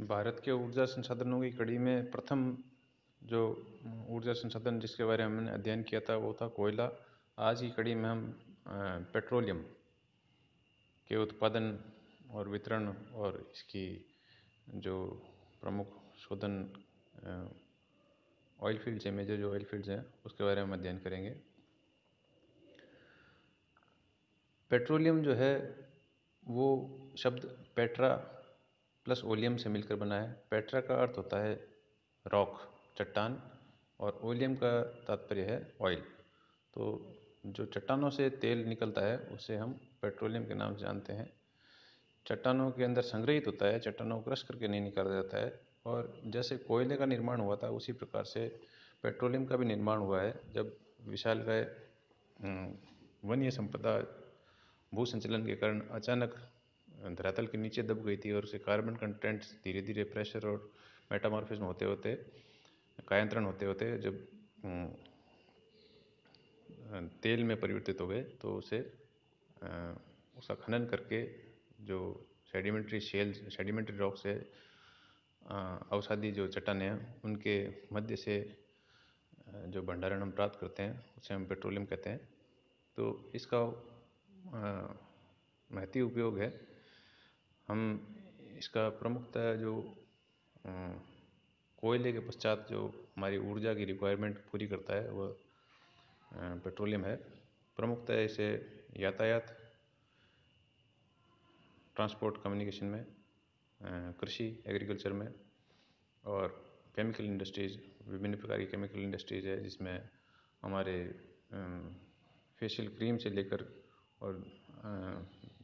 भारत के ऊर्जा संसाधनों की कड़ी में प्रथम जो ऊर्जा संसाधन जिसके बारे में हमने अध्ययन किया था वो था कोयला। आज की कड़ी में हम पेट्रोलियम के उत्पादन और वितरण और इसकी जो प्रमुख शोधन ऑयल फील्ड्स हैं, मेजर जो ऑयल फील्ड्स हैं उसके बारे में अध्ययन करेंगे। पेट्रोलियम जो है वो शब्द पेट्रा प्लस ओलियम से मिलकर बना है। पेट्रा का अर्थ होता है रॉक, चट्टान, और ओलियम का तात्पर्य है ऑयल। तो जो चट्टानों से तेल निकलता है उसे हम पेट्रोलियम के नाम से जानते हैं। चट्टानों के अंदर संग्रहित होता है, चट्टानों को क्रश करके नहीं निकाला जाता है। और जैसे कोयले का निर्माण हुआ था उसी प्रकार से पेट्रोलियम का भी निर्माण हुआ है। जब विशालकाय वन्य संपदा भू संचलन के कारण अचानक धरातल के नीचे दब गई थी और उसे कार्बन कंटेंट धीरे धीरे प्रेशर और मेटामॉर्फिज्म होते होते, कायांतरण होते होते जब तेल में परिवर्तित हो गए तो उसे उसका खनन करके जो सेडिमेंट्री रॉक से अवसादी जो चट्टानें हैं उनके मध्य से जो भंडारण हम प्राप्त करते हैं उसे हम पेट्रोलियम कहते हैं। तो इसका महती उपयोग है। हम इसका प्रमुखतः जो कोयले के पश्चात जो हमारी ऊर्जा की रिक्वायरमेंट पूरी करता है वह पेट्रोलियम है। प्रमुखतः इसे यातायात, ट्रांसपोर्ट, कम्युनिकेशन में, कृषि, एग्रीकल्चर में और केमिकल इंडस्ट्रीज़, विभिन्न प्रकार की केमिकल इंडस्ट्रीज़ है जिसमें हमारे फेशियल क्रीम से लेकर और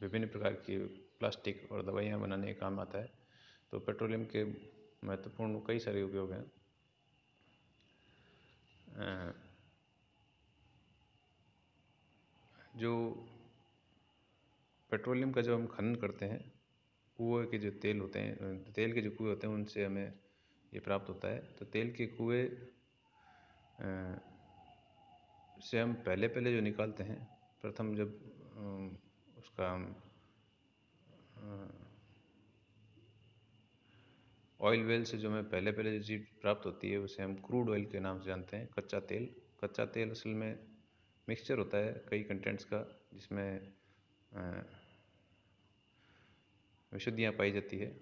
विभिन्न प्रकार की प्लास्टिक और दवाइयाँ बनाने का काम आता है। तो पेट्रोलियम के महत्वपूर्ण कई सारे उपयोग हैं। जो पेट्रोलियम का जो हम खनन करते हैं, कुएँ के जो तेल होते हैं, तेल के जो कुएँ होते हैं उनसे हमें ये प्राप्त होता है। तो तेल के कुएँ से हम पहले जो निकालते हैं, प्रथम जब उसका हम ऑयल वेल से जो हमें पहले जो चीज़ प्राप्त होती है उसे हम क्रूड ऑयल के नाम से जानते हैं, कच्चा तेल। कच्चा तेल असल में मिक्सचर होता है कई कंटेंट्स का जिसमें विशुद्धियाँ पाई जाती है,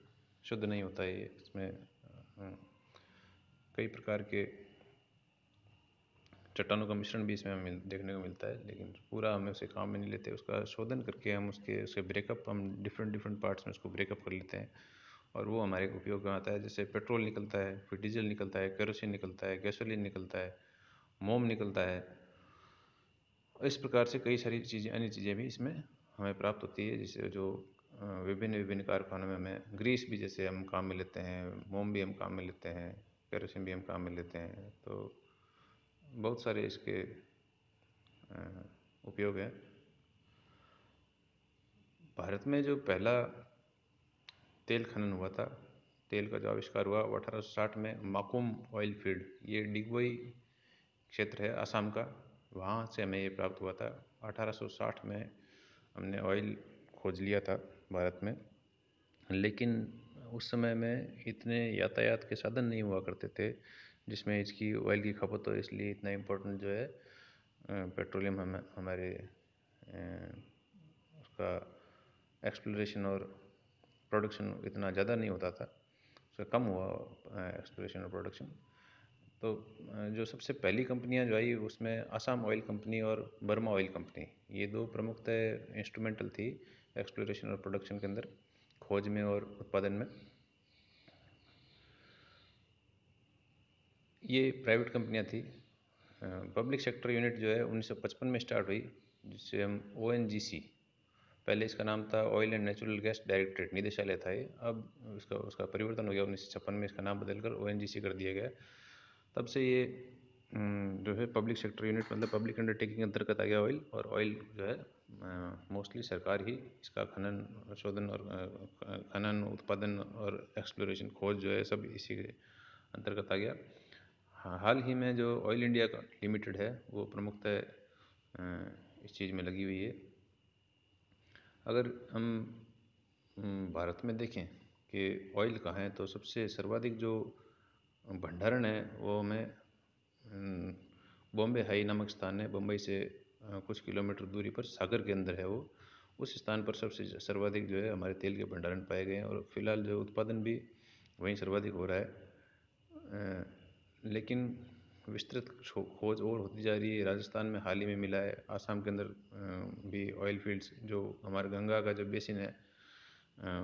शुद्ध नहीं होता है ये। इसमें कई प्रकार के चट्टानों का मिश्रण भी इसमें हमें देखने को मिलता है, लेकिन पूरा हमें उसे काम में नहीं लेते। उसका शोधन करके हम उसे ब्रेकअप, हम डिफरेंट पार्ट्स में उसको ब्रेकअप कर लेते हैं और वो हमारे उपयोग में आता है। जैसे पेट्रोल निकलता है, फिर डीजल निकलता है, केरोसिन निकलता है, गैसोलीन निकलता है, मोम निकलता है। इस प्रकार से कई सारी चीज़ें, अन्य चीज़ें भी इसमें हमें प्राप्त होती है, जिससे जो विभिन्न कारखानों में हमें ग्रीस भी जैसे हम काम में लेते हैं, मोम भी हम काम में लेते हैं, केरोसिन भी हम काम में लेते हैं। तो बहुत सारे इसके उपयोग हैं। भारत में जो पहला तेल खनन हुआ था, तेल का जो आविष्कार हुआ वो 1860 में माकुम ऑयल फील्ड, ये डिगबोई क्षेत्र है असम का, वहाँ से हमें ये प्राप्त हुआ था। 1860 में हमने ऑयल खोज लिया था भारत में, लेकिन उस समय में इतने यातायात के साधन नहीं हुआ करते थे जिसमें इसकी ऑयल की खपत हो, इसलिए इतना इम्पोर्टेंट जो है पेट्रोलियम हमारे उसका एक्सप्लोरेशन और प्रोडक्शन इतना ज़्यादा नहीं होता था, उसका कम हुआ एक्सप्लोरेशन और प्रोडक्शन। तो जो सबसे पहली कंपनियां जो आई उसमें असम ऑयल कंपनी और बर्मा ऑयल कंपनी, ये दो प्रमुखतः इंस्ट्रूमेंटल थी एक्सप्लोरेशन और प्रोडक्शन के अंदर, खोज में और उत्पादन में। ये प्राइवेट कंपनियां थी। पब्लिक सेक्टर यूनिट जो है 1955 में स्टार्ट हुई, जिससे हम ONGC, पहले इसका नाम था oil and natural gas directorate, निदेशालय था ये। अब उसका परिवर्तन हो गया, 1956 में इसका नाम बदलकर ONGC कर दिया गया। तब से ये जो है पब्लिक सेक्टर यूनिट, मतलब पब्लिक अंडरटेकिंग अंतर्गत आ गया ऑयल। और ऑयल जो है मोस्टली सरकार ही इसका खनन, शोधन और खनन, उत्पादन और एक्सप्लोरेशन, खोज जो है सब इसी के अंतर्गत आ गया। हाल ही में जो ऑयल इंडिया का लिमिटेड है वो प्रमुखतः इस चीज़ में लगी हुई है। अगर हम भारत में देखें कि ऑयल कहाँ है, तो सबसे सर्वाधिक जो भंडारण है वो हमें बॉम्बे हाई नामक स्थान है, बम्बई से कुछ किलोमीटर दूरी पर सागर के अंदर है वो। उस स्थान पर सबसे सर्वाधिक जो है हमारे तेल के भंडारण पाए गए हैं, और फिलहाल जो उत्पादन भी वहीं सर्वाधिक हो रहा है। लेकिन विस्तृत खोज और होती जा रही है। राजस्थान में हाल ही में मिला है, आसाम के अंदर भी ऑयल फील्ड्स, जो हमारे गंगा का जो बेसिन है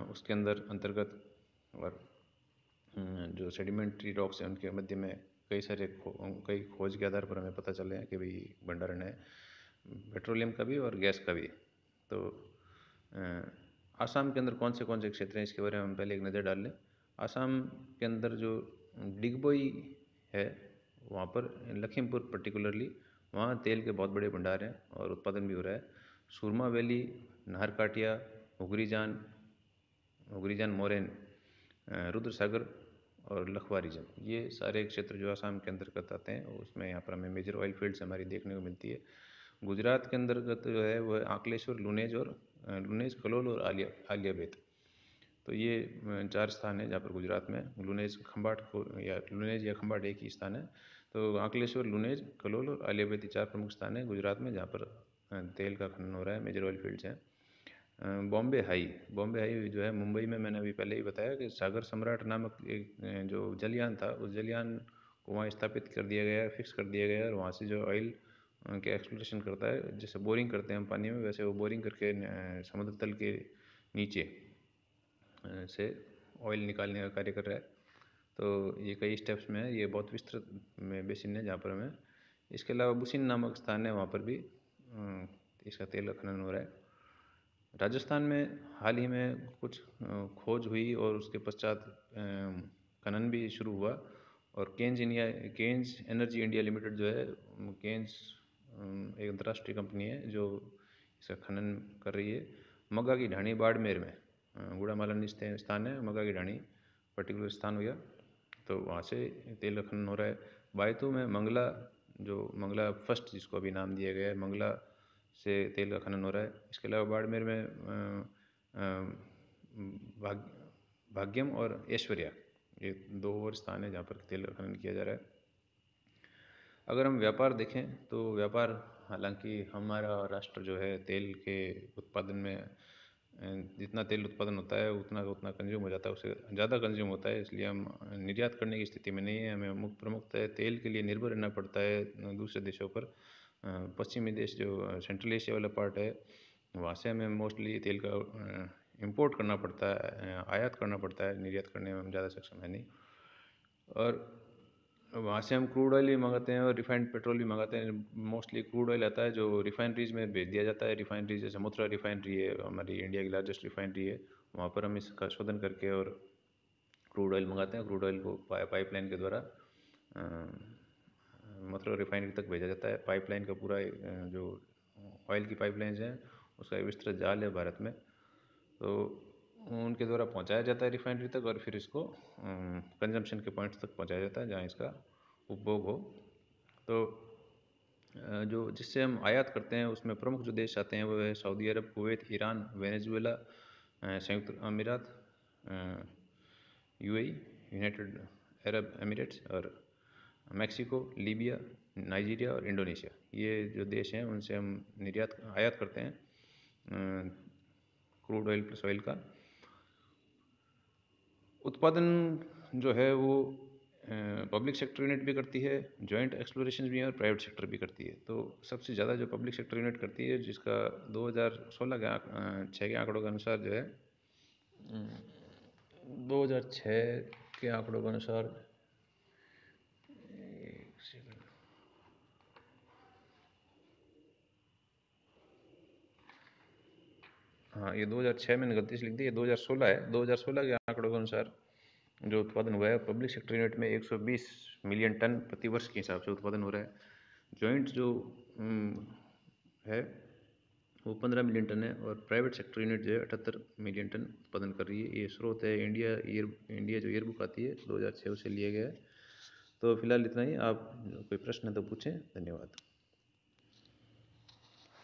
उसके अंदर अंतर्गत, और जो सेडिमेंट्री रॉक्स हैं उनके मध्य में कई खोज के आधार पर हमें पता चले हैं कि भाई भंडारण है पेट्रोलियम का भी और गैस का भी। तो आसाम के अंदर कौन से क्षेत्र हैं, इसके बारे में हम पहले एक नज़र डाल लें। आसाम के अंदर जो डिगबोई है, वहाँ पर लखीमपुर पर्टिकुलरली, वहाँ तेल के बहुत बड़े भंडार हैं और उत्पादन भी हो रहा है। सुरमा वैली, नाहरकाटिया, उगरीजान मोरेन, रुद्र सागर और लखवा रीजन, ये सारे क्षेत्र जो आसाम के अंतर्गत आते हैं, उसमें यहाँ पर हमें मेजर ऑयल फील्ड्स हमारी देखने को मिलती है। गुजरात के अंतर्गत जो है वह आंकलेश्वर, लुनेज, कलोल और आलिया बेट। तो ये 4 स्थान है जहाँ पर गुजरात में लुनेज या खंबाट एक ही स्थान है। तो आंकलेश्वर, लुनेज, कलोल और आलिया बेट 4 प्रमुख स्थान है गुजरात में जहाँ पर तेल का खनन हो रहा है, मेजर ऑयल फील्ड्स हैं। बॉम्बे हाई जो है मुंबई में, मैंने अभी पहले ही बताया कि सागर सम्राट नामक एक जो जलयान था, उस जलयान को वहाँ स्थापित कर दिया गया है, फिक्स कर दिया गया है, और वहाँ से जो ऑयल के एक्सप्लोरेशन करता है, जैसे बोरिंग करते हैं हम पानी में, वैसे वो बोरिंग करके समुद्र तल के नीचे से ऑयल निकालने का कार्य कर रहा है। तो ये कई स्टेप्स में है, ये बहुत विस्तृत में बेसिन है जहाँ पर हमें, इसके अलावा बुसिन नामक स्थान है, वहाँ पर भी इसका तेल का खनन हो रहा है। राजस्थान में हाल ही में कुछ खोज हुई और उसके पश्चात खनन भी शुरू हुआ, और केन्स एनर्जी इंडिया लिमिटेड जो है, केन्स एक अंतर्राष्ट्रीय कंपनी है जो इसका खनन कर रही है। मग्गा की ढाणी बाड़मेर में, गुड़ामालन स्थान है, मग्गा की ढाणी पर्टिकुलर स्थान हो गया, तो वहाँ से तेल का खनन हो रहा है। बायतू में मंगला फर्स्ट, जिसको अभी नाम दिया गया है, मंगला से तेल का खनन हो रहा है। इसके अलावा बाड़मेर में भाग्यम और ऐश्वर्या, ये 2 और स्थान है जहाँ पर तेल का खनन किया जा रहा है। अगर हम व्यापार देखें तो व्यापार, हालांकि हमारा राष्ट्र जो है तेल के उत्पादन में, जितना तेल उत्पादन होता है उतना कंज्यूम हो जाता है, उससे ज़्यादा कंज्यूम होता है, इसलिए हम निर्यात करने की स्थिति में नहीं है। हमें प्रमुखतः तेल के लिए निर्भर रहना पड़ता है दूसरे देशों पर। पश्चिमी देश जो सेंट्रल एशिया वाला पार्ट है, वहाँ से हमें मोस्टली तेल का इंपोर्ट करना पड़ता है, आयात करना पड़ता है, निर्यात करने में हम ज़्यादा सक्षम है नहीं। और वहाँ से हम क्रूड ऑयल भी मंगाते हैं और रिफाइंड पेट्रोल भी मंगाते हैं। मोस्टली क्रूड ऑयल आता है जो रिफाइनरीज में भेज दिया जाता है। रिफाइनरी जैसे मथुरा रिफाइनरी है, हमारी इंडिया की लार्जेस्ट रिफाइनरी है, वहाँ पर हम इसका शोधन करके और क्रूड ऑयल मंगाते हैं। क्रूड ऑयल को पाइपलाइन के द्वारा मथुरा रिफाइनरी तक भेजा जाता है। पाइपलाइन का पूरा जो ऑयल की पाइपलाइंस हैं उसका एक विस्तृत जाल है भारत में, तो उनके द्वारा पहुंचाया जाता है रिफाइनरी तक, और फिर इसको कंजम्पशन के पॉइंट्स तक पहुंचाया जाता है जहां इसका उपभोग हो। तो जो जिससे हम आयात करते हैं उसमें प्रमुख जो देश आते हैं वो है सऊदी अरब, कुवैत, ईरान, वेनेजुएला, संयुक्त अमीरात, यूएई, यूनाइटेड अरब एमिरेट्स, और मैक्सिको, लीबिया, नाइजीरिया और इंडोनेशिया। ये जो देश हैं उनसे हम आयात करते हैं क्रूड ऑयल प्लस ऑयल का। उत्पादन जो है वो पब्लिक सेक्टर यूनिट भी करती है, जॉइंट एक्सप्लोरेशन भी है, और प्राइवेट सेक्टर भी करती है। तो सबसे ज़्यादा जो पब्लिक सेक्टर यूनिट करती है, जिसका 2016 के 6 के आंकड़ों के अनुसार जो है, 2006 के आंकड़ों के अनुसार, हाँ ये 2006, मैंने गलती से लिख दी, ये 2016 है। 2016 के आंकड़ों के अनुसार जो उत्पादन हुआ है पब्लिक सेक्टर यूनिट में 120 मिलियन टन प्रति वर्ष के हिसाब से उत्पादन हो रहा है। जॉइंट जो है वो 15 मिलियन टन है, और प्राइवेट सेक्टर यूनिट जो है 78 मिलियन टन उत्पादन कर रही है। ये स्रोत है इंडिया जो ईयर बुक आती है 2006 से लिया गया है। तो फिलहाल इतना ही। आप कोई प्रश्न है तो पूछें। धन्यवाद।